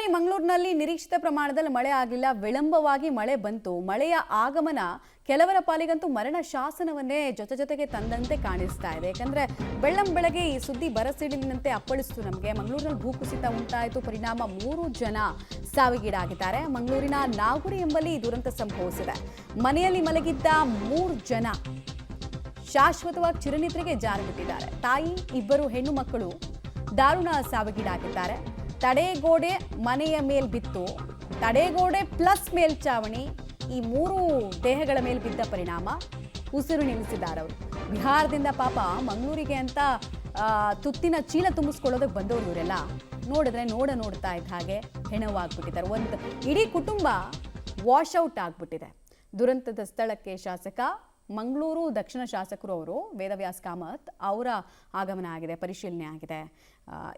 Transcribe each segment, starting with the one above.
ಬಾರಿ ಮಂಗಳೂರಿನಲ್ಲಿ ನಿರೀಕ್ಷಿತ ಪ್ರಮಾಣದಲ್ಲಿ ಮಳೆ ಆಗಲಿಲ್ಲ, ವಿಳಂಬವಾಗಿ ಮಳೆ ಬಂತು. ಮಳೆಯ ಆಗಮನ ಕೆಲವರ ಪಾಲಿಗಂತೂ ಮರಣ ಶಾಸನವನ್ನೇ ಜೊತೆಗೆ ತಂದಂತೆ ಕಾಣಿಸ್ತಾ ಇದೆ. ಯಾಕಂದ್ರೆ ಬೆಳ್ಳಂಬೆಳಗ್ಗೆ ಈ ಸುದ್ದಿ ಬರಸಿಡಿಲಿನಂತೆ ಅಪ್ಪಳಿಸಿತು ನಮಗೆ. ಮಂಗಳೂರಿನಲ್ಲಿ ಭೂಕುಸಿತ ಉಂಟಾಯಿತು, ಪರಿಣಾಮ 3 ಜನ ಸಾವಿಗೀಡಾಗಿದ್ದಾರೆ. ಮಂಗಳೂರಿನ ನಾಗುರಿ ಎಂಬಲ್ಲಿ ದುರಂತ ಸಂಭವಿಸಿದೆ. ಮನೆಯಲ್ಲಿ ಮಲಗಿದ್ದ 3 ಜನ ಶಾಶ್ವತವಾಗಿ ಚಿರನಿದ್ರೆಗೆ ಜಾರಿಬಿಟ್ಟಿದ್ದಾರೆ. ತಾಯಿ, 2 ಹೆಣ್ಣು ಮಕ್ಕಳು ದಾರುಣ ಸಾವಿಗೀಡಾಗಿದ್ದಾರೆ. ತಡೆಗೋಡೆ ಮನೆಯ ಮೇಲ್ ಬಿತ್ತು, ತಡೆಗೋಡೆ ಪ್ಲಸ್ ಮೇಲ್ಚಾವಣಿ, ಈ 3 ದೇಹಗಳ ಮೇಲೆ ಬಿದ್ದ ಪರಿಣಾಮ ಉಸಿರು ನಿಲ್ಲಿಸಿದ್ದಾರೆ ಅವರು. ಬಿಹಾರದಿಂದ ಪಾಪ ಮಂಗಳೂರಿಗೆ ಅಂತ ತುತ್ತಿನ ಚೀಲ ತುಂಬಿಸ್ಕೊಳ್ಳೋದಕ್ಕೆ ಬಂದವರು ಇವರೆಲ್ಲ. ನೋಡಿದ್ರೆ ನೋಡ್ತಾ ಇದ್ದ ಹಾಗೆ ಹೆಣವಾಗ್ಬಿಟ್ಟಿದ್ದಾರೆ. ಒಂದು ಇಡೀ ಕುಟುಂಬ ವಾಶ್ಔಟ್ ಆಗ್ಬಿಟ್ಟಿದೆ. ದುರಂತದ ಸ್ಥಳಕ್ಕೆ ಶಾಸಕ, ಮಂಗಳೂರು ದಕ್ಷಿಣ ಶಾಸಕರು ಅವರು ವೇದವ್ಯಾಸ್ ಕಾಮತ್ ಅವರ ಆಗಮನ ಆಗಿದೆ, ಪರಿಶೀಲನೆ ಆಗಿದೆ.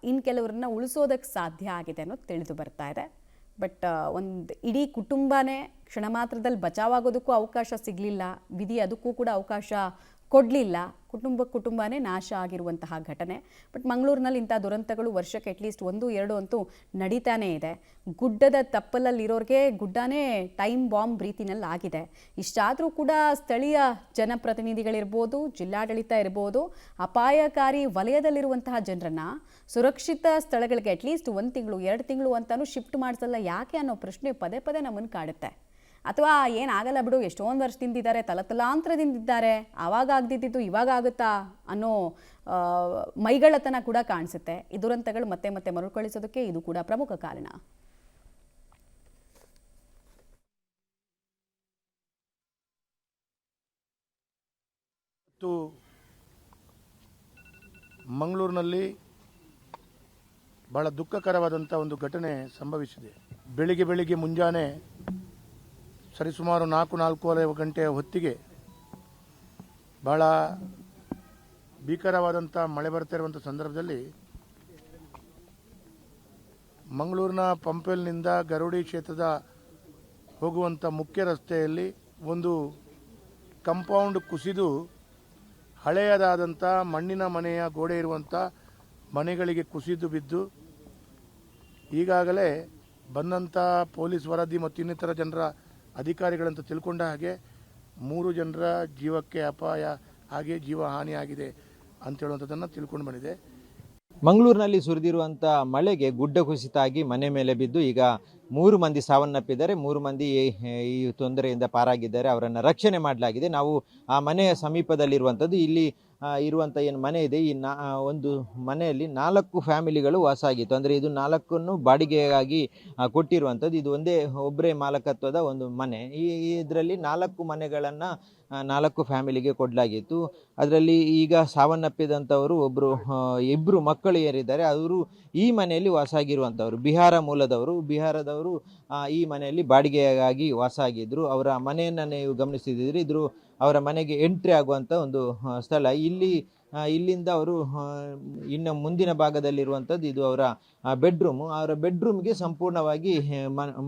ಇನ್ನು ಕೆಲವರನ್ನ ಉಳಿಸೋದಕ್ಕೆ ಸಾಧ್ಯ ಆಗಿದೆ ಅನ್ನೋದು ತಿಳಿದು ಬರ್ತಾ ಇದೆ. ಬಟ್ ಒಂದು ಇಡೀ ಕುಟುಂಬನೇ ಕ್ಷಣ ಮಾತ್ರದಲ್ಲಿ ಬಚಾವಾಗೋದಕ್ಕೂ ಅವಕಾಶ ಸಿಗಲಿಲ್ಲ, ವಿಧಿ ಅದಕ್ಕೂ ಕೂಡ ಅವಕಾಶ ಕೊಡಲಿಲ್ಲ. ಕುಟುಂಬನೇ ನಾಶ ಆಗಿರುವಂತಹ ಘಟನೆ. ಬಟ್ ಮಂಗಳೂರಿನಲ್ಲಿ ಇಂಥ ದುರಂತಗಳು ವರ್ಷಕ್ಕೆ ಅಟ್ಲೀಸ್ಟ್ 1-2 ಅಂತೂ ನಡೀತಾನೇ ಇದೆ. ಗುಡ್ಡದ ತಪ್ಪಲಲ್ಲಿರೋರಿಗೆ ಗುಡ್ಡನೇ ಟೈಮ್ ಬಾಂಬ್ ರೀತಿನಲ್ಲಿ ಆಗಿದೆ. ಇಷ್ಟಾದರೂ ಕೂಡ ಸ್ಥಳೀಯ ಜನಪ್ರತಿನಿಧಿಗಳಿರ್ಬೋದು, ಜಿಲ್ಲಾಡಳಿತ ಇರ್ಬೋದು, ಅಪಾಯಕಾರಿ ವಲಯದಲ್ಲಿರುವಂತಹ ಜನರನ್ನು ಸುರಕ್ಷಿತ ಸ್ಥಳಗಳಿಗೆ ಅಟ್ಲೀಸ್ಟ್ 1 ತಿಂಗಳು 2 ತಿಂಗಳು ಅಂತಾನು ಶಿಫ್ಟ್ ಮಾಡಿಸಲ್ಲ ಯಾಕೆ ಅನ್ನೋ ಪ್ರಶ್ನೆ ಪದೇ ನಮ್ಮನ್ನು ಕಾಡುತ್ತೆ. ಅಥವಾ ಏನಾಗಲ್ಲ ಬಿಡು, ಎಷ್ಟೊಂದು ವರ್ಷದಿಂದಿದ್ದಾರೆ, ತಲತಲಾಂತರದಿಂದಿದ್ದಾರೆ, ಆವಾಗ ಆಗದಿದ್ದು ಇವಾಗ ಆಗುತ್ತಾ ಅನ್ನೋ ಮೈಗಳತನ ಕೂಡ ಕಾಣಿಸುತ್ತೆ. ಈ ದುರಂತಗಳು ಮತ್ತೆ ಮರುಕಳಿಸೋದಕ್ಕೆ ಇದು ಕೂಡ ಪ್ರಮುಖ ಕಾರಣ. ಮಂಗಳೂರಿನಲ್ಲಿ ಬಹಳ ದುಃಖಕರವಾದಂಥ ಒಂದು ಘಟನೆ ಸಂಭವಿಸಿದೆ. ಬೆಳಿಗ್ಗೆ ಮುಂಜಾನೆ ಸರಿಸುಮಾರು 4-4:15 ಗಂಟೆಯ ಹೊತ್ತಿಗೆ ಬಹಳ ಭೀಕರವಾದಂಥ ಮಳೆ ಬರ್ತಾ ಇರುವಂಥ ಸಂದರ್ಭದಲ್ಲಿ ಮಂಗಳೂರಿನ ಪಂಪೆಲ್ನಿಂದ ಗರುಡಿ ಕ್ಷೇತ್ರದ ಹೋಗುವಂಥ ಮುಖ್ಯ ರಸ್ತೆಯಲ್ಲಿ ಒಂದು ಕಂಪೌಂಡ್ ಕುಸಿದು ಹಳೆಯದಾದಂಥ ಮಣ್ಣಿನ ಮನೆಯ ಗೋಡೆ ಇರುವಂಥ ಮನೆಗಳಿಗೆ ಕುಸಿದು ಬಿದ್ದು ಈಗಾಗಲೇ ಬಂದಂಥ ಪೊಲೀಸ್ ವರದಿ ಮತ್ತು ಇನ್ನಿತರ ಜನರ ಅಧಿಕಾರಿಗಳಂತ ತಿಳ್ಕೊಂಡ ಹಾಗೆ 3 ಜನರ ಜೀವಕ್ಕೆ ಅಪಾಯ, ಹಾಗೆ ಜೀವ ಹಾನಿಯಾಗಿದೆ ಅಂತ ಹೇಳುವಂಥದ್ದನ್ನು ತಿಳ್ಕೊಂಡು ಬಂದಿದೆ. ಮಂಗಳೂರಿನಲ್ಲಿ ಸುರಿದಿರುವಂಥ ಮಳೆಗೆ ಗುಡ್ಡ ಕುಸಿತ ಆಗಿ ಮನೆ ಮೇಲೆ ಬಿದ್ದು ಈಗ 3 ಮಂದಿ ಸಾವನ್ನಪ್ಪಿದ್ದಾರೆ. 3 ಮಂದಿ ಈ ತೊಂದರೆಯಿಂದ ಪಾರಾಗಿದ್ದಾರೆ. ಅವರನ್ನು ರಕ್ಷಣೆ ಮಾಡಲಾಗಿದೆ. ನಾವು ಆ ಮನೆಯ ಸಮೀಪದಲ್ಲಿರುವಂಥದ್ದು, ಇಲ್ಲಿ ಇರುವಂಥ ಏನು ಮನೆ ಇದೆ, ಈ ಒಂದು ಮನೆಯಲ್ಲಿ 4 ಫ್ಯಾಮಿಲಿಗಳು ವಾಸ ಆಗಿತ್ತು. ಅಂದರೆ ಇದು 4 ಬಾಡಿಗೆಗಾಗಿ ಕೊಟ್ಟಿರುವಂಥದ್ದು. ಇದು ಒಬ್ಬರೇ ಮಾಲಕತ್ವದ ಒಂದು ಮನೆ. ಇದರಲ್ಲಿ 4 ಮನೆಗಳನ್ನು 4 ಫ್ಯಾಮಿಲಿಗೆ ಕೊಡಲಾಗಿತ್ತು. ಅದರಲ್ಲಿ ಈಗ ಸಾವನ್ನಪ್ಪಿದಂಥವರು 2 ಮಕ್ಕಳು ಏರಿದ್ದಾರೆ. ಅವರು ಈ ಮನೆಯಲ್ಲಿ ವಾಸ ಆಗಿರುವಂಥವ್ರು, ಬಿಹಾರ ಮೂಲದವರು. ಬಿಹಾರದವರು ಈ ಮನೆಯಲ್ಲಿ ಬಾಡಿಗೆಗಾಗಿ ವಾಸ ಆಗಿದ್ದರು. ಅವರ ಮನೆಯನ್ನು ನೀವು ಗಮನಿಸಿದಿರಿ, ಅವರ ಮನೆಗೆ ಎಂಟ್ರಿ ಆಗುವಂಥ ಒಂದು ಸ್ಥಳ. ಇಲ್ಲಿಂದ ಅವರು ಇನ್ನು ಮುಂದಿನ ಭಾಗದಲ್ಲಿರುವಂಥದ್ದು ಇದು ಅವರ ಬೆಡ್ರೂಮು. ಅವರ ಬೆಡ್ರೂಮ್ಗೆ ಸಂಪೂರ್ಣವಾಗಿ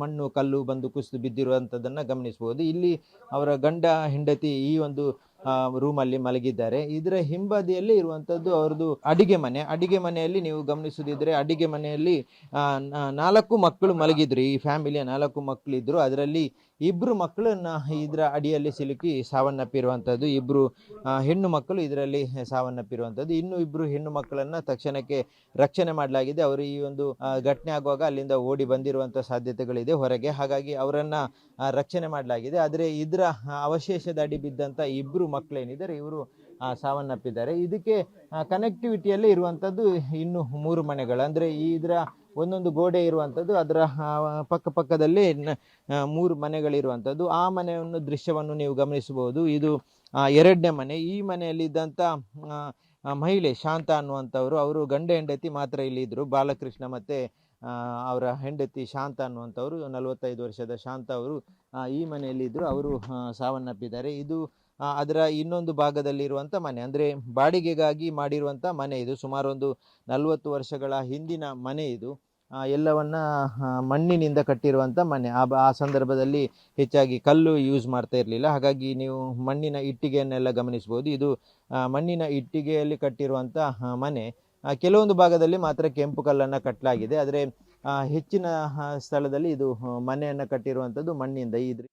ಮಣ್ಣು ಕಲ್ಲು ಬಂದು ಕುಸಿದು ಬಿದ್ದಿರುವಂಥದ್ದನ್ನು ಗಮನಿಸ್ಬೋದು. ಇಲ್ಲಿ ಅವರ ಗಂಡ ಹೆಂಡತಿ ಈ ಒಂದು ರೂಮಲ್ಲಿ ಮಲಗಿದ್ದಾರೆ. ಇದರ ಹಿಂಬದಿಯಲ್ಲಿ ಇರುವಂಥದ್ದು ಅವ್ರದ್ದು ಅಡಿಗೆ ಮನೆಯಲ್ಲಿ ನೀವು ಗಮನಿಸುತ್ತಿದ್ರೆ, ಅಡಿಗೆ ಮನೆಯಲ್ಲಿ 4 ಮಕ್ಕಳು ಮಲಗಿದ್ರು. ಈ ಫ್ಯಾಮಿಲಿಯ 4 ಮಕ್ಕಳಿದ್ರು. ಅದರಲ್ಲಿ 2 ಮಕ್ಕಳನ್ನ ಇದರ ಅಡಿಯಲ್ಲಿ ಸಿಲುಕಿ ಸಾವನ್ನಪ್ಪಿರುವಂಥದ್ದು. 2 ಹೆಣ್ಣು ಮಕ್ಕಳು ಇದರಲ್ಲಿ ಸಾವನ್ನಪ್ಪಿರುವಂಥದ್ದು. ಇನ್ನು 2 ಹೆಣ್ಣು ಮಕ್ಕಳನ್ನ ತಕ್ಷಣಕ್ಕೆ ರಕ್ಷಣೆ ಮಾಡಲಾಗಿದೆ. ಅವರು ಈ ಒಂದು ಘಟನೆ ಆಗುವಾಗ ಅಲ್ಲಿಂದ ಓಡಿ ಬಂದಿರುವಂಥ ಸಾಧ್ಯತೆಗಳಿದೆ ಹೊರಗೆ. ಹಾಗಾಗಿ ಅವರನ್ನ ರಕ್ಷಣೆ ಮಾಡಲಾಗಿದೆ. ಆದರೆ ಇದರ ಅವಶೇಷದ ಅಡಿ ಬಿದ್ದಂಥ 2 ಮಕ್ಕಳೇನಿದ್ದಾರೆ ಇವರು ಸಾವನ್ನಪ್ಪಿದ್ದಾರೆ. ಇದಕ್ಕೆ ಕನೆಕ್ಟಿವಿಟಿಯಲ್ಲಿ ಇರುವಂಥದ್ದು ಇನ್ನು 3 ಮನೆಗಳು. ಅಂದರೆ ಇದರ ಒಂದೊಂದು ಗೋಡೆ ಇರುವಂಥದ್ದು, ಅದರ ಪಕ್ಕದಲ್ಲಿ 3 ಮನೆಗಳಿರುವಂಥದ್ದು. ಆ ಮನೆಯನ್ನು ದೃಶ್ಯವನ್ನು ನೀವು ಗಮನಿಸಬಹುದು. ಇದು 2ನೇ ಮನೆ. ಈ ಮನೆಯಲ್ಲಿದ್ದಂಥ ಮಹಿಳೆ ಶಾಂತ ಅನ್ನುವಂಥವ್ರು, ಅವರು ಗಂಡ ಹೆಂಡತಿ ಮಾತ್ರ ಇಲ್ಲಿ ಇದ್ರು. ಬಾಲಕೃಷ್ಣ ಮತ್ತು ಅವರ ಹೆಂಡತಿ ಶಾಂತ ಅನ್ನುವಂಥವ್ರು, 45 ವರ್ಷದ ಶಾಂತ ಅವರು ಈ ಮನೆಯಲ್ಲಿದ್ದರು. ಅವರು ಸಾವನ್ನಪ್ಪಿದ್ದಾರೆ. ಇದು ಅದರ ಇನ್ನೊಂದು ಭಾಗದಲ್ಲಿರುವಂಥ ಮನೆ, ಅಂದರೆ ಬಾಡಿಗೆಗಾಗಿ ಮಾಡಿರುವಂಥ ಮನೆ. ಇದು ಸುಮಾರು ಒಂದು 40 ವರ್ಷಗಳ ಹಿಂದಿನ ಮನೆ. ಇದು ಎಲ್ಲವನ್ನ ಮಣ್ಣಿನಿಂದ ಕಟ್ಟಿರುವಂಥ ಮನೆ. ಆ ಸಂದರ್ಭದಲ್ಲಿ ಹೆಚ್ಚಾಗಿ ಕಲ್ಲು ಯೂಸ್ ಮಾಡ್ತಾ ಇರಲಿಲ್ಲ. ಹಾಗಾಗಿ ನೀವು ಮಣ್ಣಿನ ಇಟ್ಟಿಗೆಯನ್ನೆಲ್ಲ ಗಮನಿಸ್ಬೋದು. ಇದು ಮಣ್ಣಿನ ಇಟ್ಟಿಗೆಯಲ್ಲಿ ಕಟ್ಟಿರುವಂಥ ಮನೆ. ಕೆಲವೊಂದು ಭಾಗದಲ್ಲಿ ಮಾತ್ರ ಕೆಂಪು ಕಲ್ಲನ್ನು ಕಟ್ಟಲಾಗಿದೆ. ಆದರೆ ಹೆಚ್ಚಿನ ಸ್ಥಳದಲ್ಲಿ ಇದು ಮನೆಯನ್ನು ಕಟ್ಟಿರುವಂಥದ್ದು ಮಣ್ಣಿಂದ.